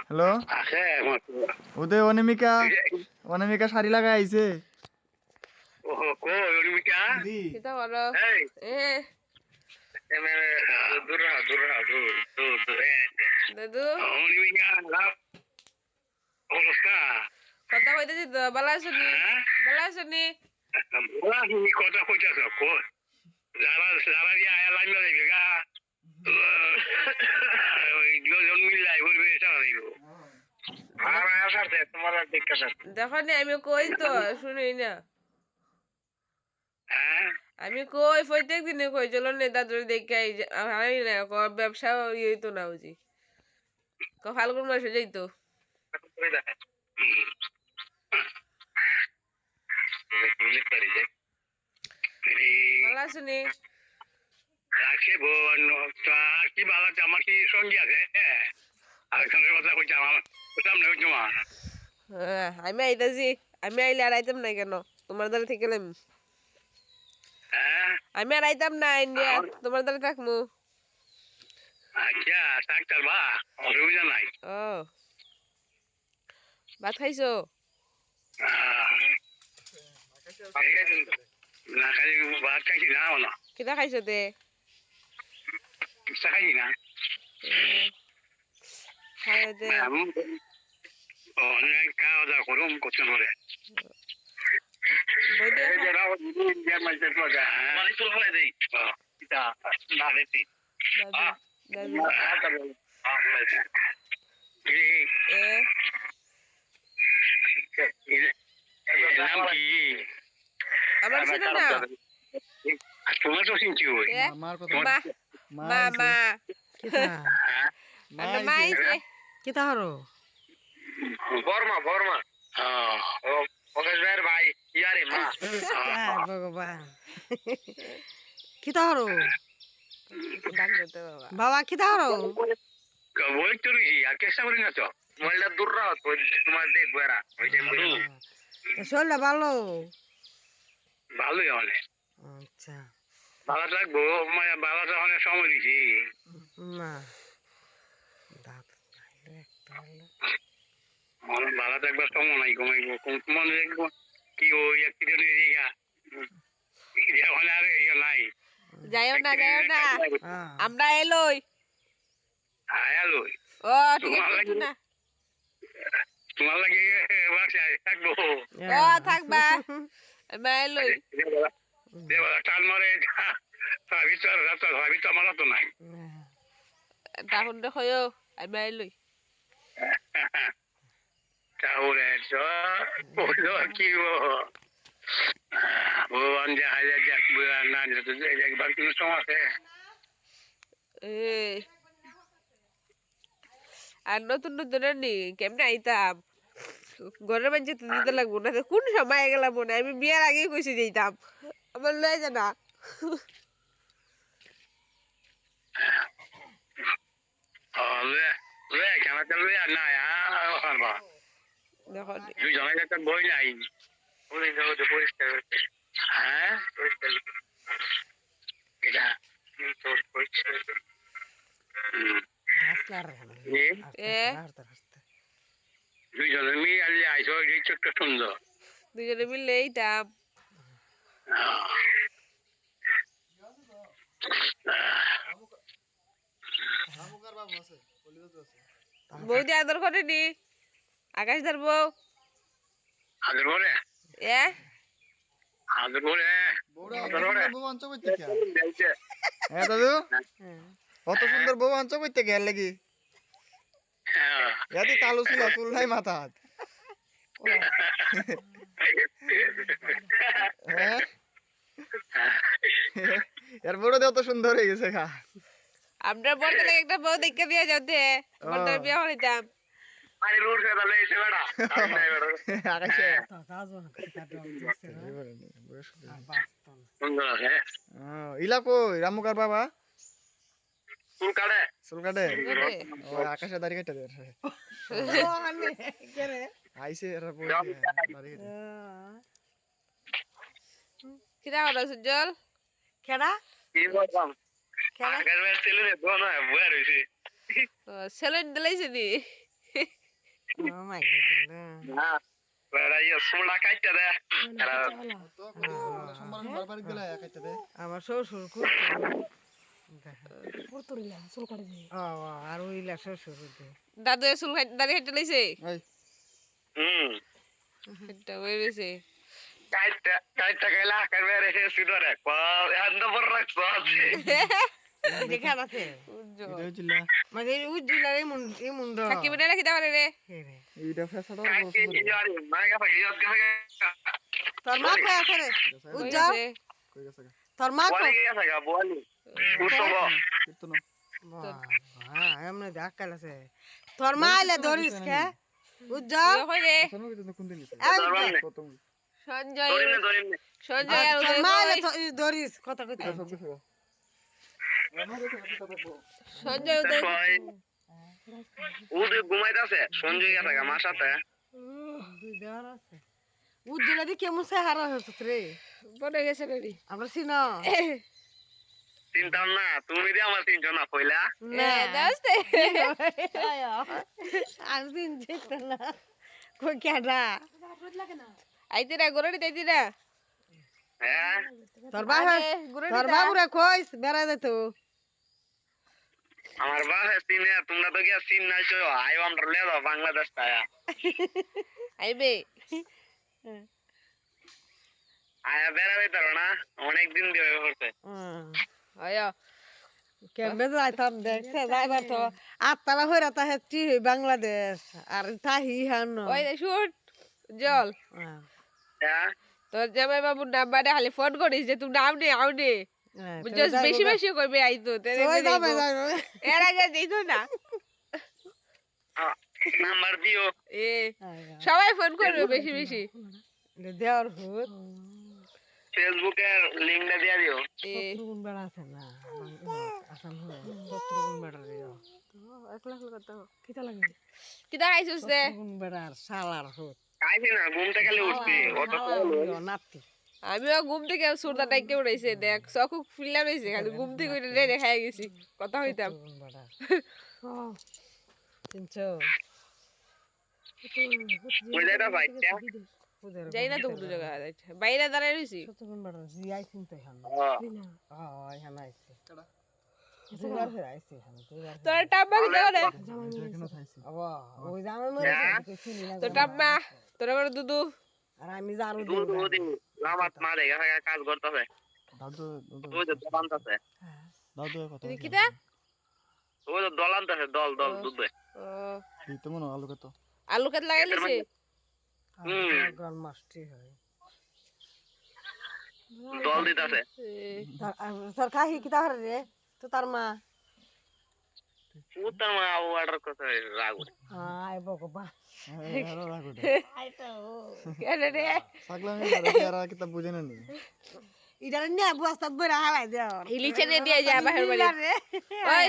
Hello ওদের অনামিকা শাড়ি লাগা আইছে কথা কইতেছি তো ভালো আছো নি ভালো আছো নি কথা কইতাছ যারা যারা দিয়ে আয়া লাইন যাইবে গা দুজন মিলে আইব দেখো নি আমি কই তো শুনি না আমি কই প্রত্যেক দিনে কই চলো নে দাদুর দেখে হারাই না ব্যবসা ইয়ে তো না বুঝি ফাল্গুন মাসে যাইতো ভালো আছো নি রাখে বোন আর কি ভালো আমার কি সঙ্গী আছে আরেকজনের কথা কইছি আমার সামনে হইতো মা আমি আইতাছি আমি আইলে আর আইতাম না কেন তোমার দ্বারা থেকে গেলাম আমি আর আইতাম না ইন্ডিয়া তোমার দ্বারা থাকমু আচ্ছা ডাক্তার বা অসুবিধা নাই ও ভাত খাইছো না খালি ভাত খাইছি না না কিটা খাইছো তে খাইছি না অনেক খাওয়া দাওয়া করুম করতে পারে আমার ছিল না তোমার তো চিনছি ওই মা আইছে কিতা হরো বর্মা বর্মা ও প্রফেসর ভাই ইয়ারে মা ভগবান কিতা হরো ডাক দিতে বাবা বাবা কিতা হরো ওই তো রুজি আর চেষ্টা করি না তো মোবাইলটা দূর রাখো তোমার দেখবো এরা ওই যে শরীরটা ভালো ভালোই অনেক আচ্ছা ভালো থাকবো ভালো তো অনেক সময় দিছি না ভালো থাকবার সময় নাই ঘুমাইবো মনে দেখবো কি ওই অ্যাক্সিডেন্ট হয়ে গিয়া এখন আর নাই যাইও না আমরা এলোই আয়ালই ও ঠিক আছে না তোমার লাগে বাসায় থাকবো ও থাকবা আমরা এলোই টান মারে ভাবি তো আমার তো নাই তখন দেখো আমরা এলোই তাহলে কি ভগবান দেখা যায় যাক না একবার কোনো সময় আছে আর নতুন নতুন নি কেমনে আইতাম ঘরের মাঝে তো দিতে লাগবো না কোন সময় গেলাম মনে আমি বিয়ার আগেই কইছি যেতাম আমার লয়ে জানা দেখো দুজনে একটা বই নাই পরিষ্কার হ্যাঁ এটা দুইজনে মিলে আনলে আইসো ছোট্ট সুন্দর দুজনে মিললে এইতাম বৌদি আদর করেনি আকাশ ধর বউ আদর করে এ আদর করে দাদু কত সুন্দর বউ আনছ কইতে গেল লাগি ইয়াদি তালু ছিল চুল নাই মাথা এর বড় দেও তো সুন্দর হয়ে গেছে খা আমরা বলতে লাগে একটা বউ দেখে দিয়ে যাও দে বলতে বিয়ে হইতাম আরে রোড কে দালে এসে বেড়া নাই বেড়া আকাশে সুন্দর আছে ইলা কই রামুকার বাবা চুল কাটে ও আকাশে দাড়ি কেটে দে আইছে এরা দাড়ি কিরা হলো সুজল কেডা কি বললাম আগে তেলে দোনো বয়ার হইছে সেলুন দিলাইছে নি ও মাই গড না বেড়া ইয়া সোলা কাইটা দে এরা সোমবার বাড়ি গেলে খাইতে দে আমার শ্বশুর খুব ও আর ওইলা শ্বশুর দে দাদু চুল দাড়ি হেঁটে লাইছে এই হুম এটা হয়ে রয়েছে কাইটা গেলা করবে রে সিধরে কল এন্ড বড় রাখছ দেখা আছে উজ্জ্বল এটা হইছিল মানে উজ্জুলার এই মুন্ড সাকিব রে রাখি দাও রে এইটা ফেসাটা কাইকে ইয়ারি মাগা ফাগি ইয়াদ গেছে তোর মা কই আছে রে কই উজ্জল গেছে? কই গেছে তোর মা বলি কই গেছে গা বলি উৎসব কীর্তন হ্যাঁ এমনি দেখাল আছে তোর মা আইলে ধরিস কে উজ্জল তুই কই রে শোনো কীর্তন কোন দিন গেছে এই প্রথম সঞ্জয় ধরিনে সঞ্জয় আর তোর ওদের মা আইলে কই? ধরিস কথা কইতে সব কিছু আমার কাছে হাতে থাকবো সঞ্জয় ওদের কই ওদের ঘুমাইতাছে সঞ্জয় গেছে গা মার সাথে দুই দেওয়ার আছে উজ্জল দি কেমন সে হারা হচ্ছে রে বনে গেছে রেডি আমরা চিন চিন্তা না তুমি দিয়ে আমার চিন্তা না কইলা না দাসতে আমি চিন যেত না কই কেডা আইতে না গরড়ি দিতে না হ্যাঁ তোর বাবা গরড়ি তোর বাবুরে কইস বেড়া যেত আমার বাসা চিনে তোমরা তো গিয়া চিন নাইছো আইও আমরা লে দাও বাংলাদেশ তায়া আইবে আয়া বেড়া যাইতে না অনেক দিন দিয়ে হচ্ছে আয়া কেমনে যাইতাম দেখছে যাইবার তো আত্মারা হইরা তা হেতি বাংলাদেশ আর তাহি হান ওই শুট জল হ্যাঁ তোর জামাই বাবুর নাম্বারে খালি ফোন করিস যে তুমি নাম নে আও নে বুঝছস বেশি বেশি কইবে আইতো এর আগে দিতো না নাম্বার দিও এ সবাই ফোন করবে বেশি বেশি দেওয়ার হুত ফেসবুকের লিংকটা দিয়া দিও এ শত্রুগুণ বেড়া আছে না আসাম হয়ে শত্রুগুণ বেড়া দিও একলা কত কিতা লাগে কিটা খাইছিস রে শত্রুগুণ বেড়ার শালার হুত খাইছি না ঘুম থেকে উঠছি অত নাতি আমিও ঘুম থেকে সুরদা টাইকে উড়াইছে দেখ চকু ফুললা রইছে খালি ঘুম থেকে উঠে রে দেখাই গেছি কথা হইতাম শত্রুগুণ বেড়া চিনছো ওই জায়গা ভাইটা যাই না তো কোনো জায়গা বাইরে দাঁড়াই রইছি শত্রুগুণ বেড়া জিয়াই চিনতে হান এখানে আইছে দুবার ফের আইছে এখানে দুবার তোর টাম্মা কি করে এখানে থাইছি আবা ওই জামাই মরে চিনি না তোর টাম্মা তোর আমার দুদু আর আমি জারু দুধ ওদি লামাত মা দেখা কাজ করতেছে দাদু ওই যে দলানতাছে দাদু কথা কিটা ওই যে দলানতাছে দল দল দুধ ও এই তো মনে আলু কত আলু কাট লাগাই লিছে গ্রাম মাস্টি হয় দল দিতাছে তোর কাহি কিতা হরে রে তো তার মা উত্তর মা অর্ডার করতে রাগু আয় ভগবান আরো রাখো কেন রে সাগলামি করে আর কিতা বুঝে না নি ইডার নিয়ে বস্তা বইরা হালাই দাও ইলিছে নে দিয়ে যা বাহির বাড়ি ওই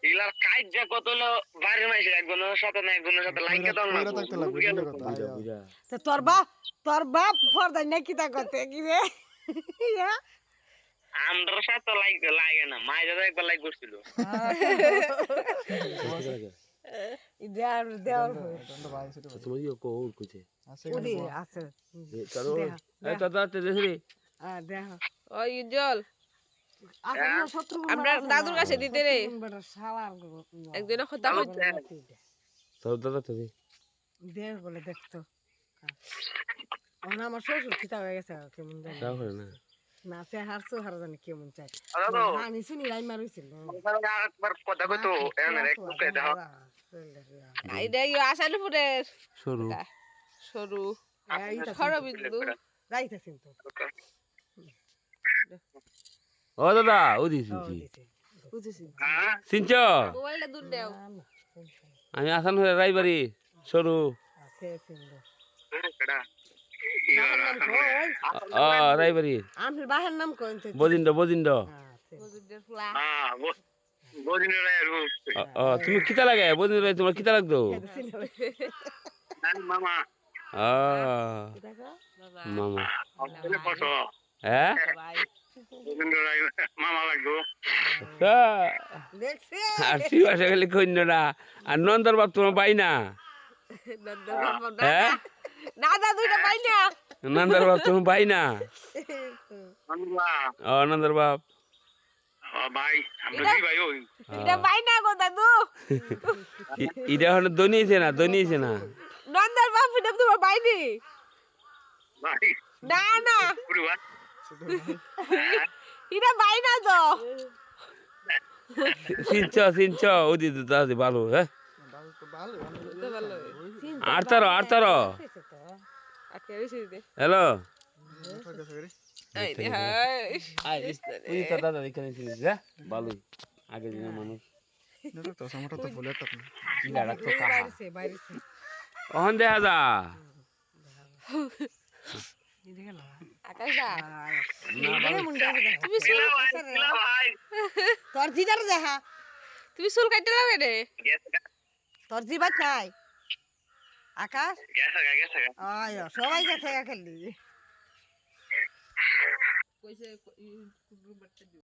এগুলার কাজ যে কত হলো বাড়ির মাইছে একজনের সাথে না একজনের সাথে লাইকে দাও না কইরা থাকতে লাগবে বুঝলে কথা তো তোর বাপ ফরদাই না কিতা করতে কি রে আমরার সাথে লাগে না মাইরে একবার লাইক করছিল ইডার দেওয়ার এটা ভাই সেটা তোমার কি কোন কুছে আছে ওদি আছে কারো এই দাদা তে দেখি দেখ ওই জল আছে না শত্রু আমরা দাদুর কাছে দিতে রে বেটা শালার একদিন কথা হইতো তোর দাদা তো দেখ বলে দেখতো আমার শ্বশুর খিতা হয়ে গেছে কেমন জানি তাও করে না না সে হারছো হার জানি কেমন চাই দাদা আমি শুনি রাই মারুছিল একবার কথা কইতো এনে এক মুখে দাও এইটা কি আসানপুরের সরু সরু এইটা সরবিন্দু যাইতেছি তো ও দাদা ওদি শুনছি বুঝেছি হ্যাঁ চিনছ মোবাইলটা দূর দেও আমি আসান হয়ে রাইবাড়ি সরু আছে সিন্ধু কেডা ও রাইবাড়ি আমি বাহের নাম কোন বজিন্দ বজিন্দ বুঝুদের ফুলা হ্যাঁ বদিনে রে ও তুমি কিতা লাগে বজিন্দ তোমার কিতা লাগতো মামা মামা আপনি ফটো হ্যাঁ ভাই রবীন্দ্র রায় মামা লাগবো। দেখছি আর শ্রী ভাষা খালি কইন্য না আর নন্দর বাপ তোমার পাই না নন্দর বাবা না হ্যাঁ না না দুইটা পাই না নন্দর বাপ তোমার পাই না বন্ধুরা, ও নন্দর বাপ ভাই আমরা কি ভাই ওই এটা পাই না গো দাদু এটা হলো দনিয়েছে না নন্দর বাপ এটা তোমার পাইনি ভাই না না পুরো ভাই এটা পাই না তো চিনছ ওদি তো দাদি ভালো হ্যাঁ দাদু তো ভালো তো ভালো আর তারো আকে হইছে দে হ্যালো এই দে হাই ওই তো দাদা এখানে চিনিস হ্যাঁ ভালোই আগের দিনের মানুষ তো সামটা তো ফুলের তো ইলা রাখতো কাহা বাইরে ওহন দেখা যা আকাশ দা তুমি শুনো ভাই তোর জিদার দেখা তুমি চুল কাটতে লাগে রে তোর জিবাত নাই আকাশ গেছে আয় সবাই গেছে খেললি কইছে